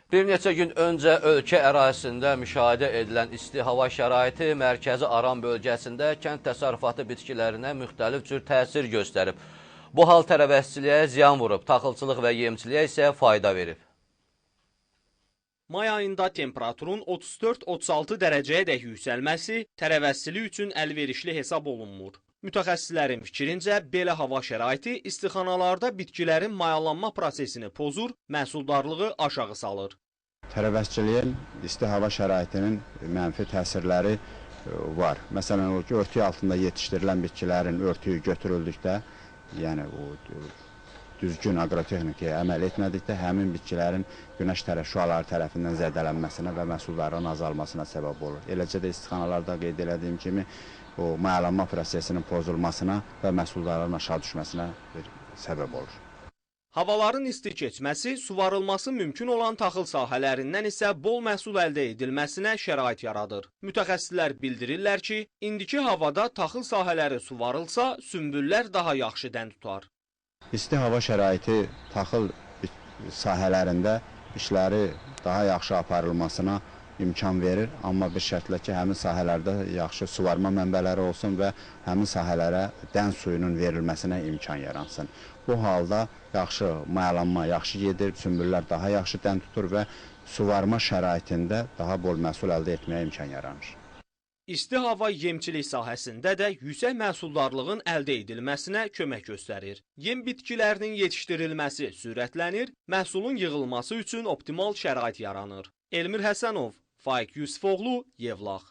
Bir neçə gün öncə ölkə ərazisində müşahidə edilən isti hava şəraiti mərkəzi Aran bölgəsində kənd təsərrüfatı bitkilərinə müxtəlif cür təsir göstərib. Bu hal tərəvəzçiliyə ziyan vurub, taxılçılıq və yemçiliyə isə fayda verib. May ayında temperaturun 34-36 dərəcəyə dək yüksəlməsi tərəvəzçilik üçün əlverişli hesab olunmur. Mütəxəssislərin fikrincə, belə hava şəraiti istixanalarda bitkilərin mayalanma prosesini pozur, məhsuldarlığı aşağı salır. Tərəvəzçiliyin isti hava şəraitinin mənfi təsirləri var. Məsələn, o ki, örtük altında yetişdirilən bitkilərin örtüyü götürüldükdə, yəni o düzgün aqrotexnikaya əməl etmədikdə, həmin bitkilərin günəş şüaları tərəfindən zədələnməsinə və məhsulların azalmasına səbəb olur. Eləcə də istixanalarda qeyd elədiyim kimi, o mayalanma prosesinin pozulmasına və məhsulların aşağı düşməsinə bir səbəb olur. Havaların isti keçməsi, suvarılması mümkün olan taxıl sahələrindən isə bol məhsul əldə edilməsinə şərait yaradır. Mütəxəssislər bildirirlər ki, indiki havada taxıl sahələri suvarılsa, sümbüllər daha yaxşı dən tutar. İsti hava şəraiti taxıl sahələrində işləri daha yaxşı aparılmasına imkan verir, amma bir şərtlə ki, həmin sahələrdə yaxşı suvarma mənbələri olsun və həmin sahələrə dən suyunun verilməsinə imkan yaransın. Bu halda yaxşı mayalanma yaxşı gedir, sümbüllər daha yaxşı dən tutur və suvarma şəraitində daha bol məhsul əldə etməyə imkan yaranır. İsti hava yemçilik sahəsində də yüksək məhsuldarlığın əldə edilməsinə kömək göstərir. Yem bitkilərinin yetişdirilməsi sürətlənir, məhsulun yığılması üçün optimal şərait yaranır. Elmir Həsənov, Faiq Yusufoğlu, Yevlax.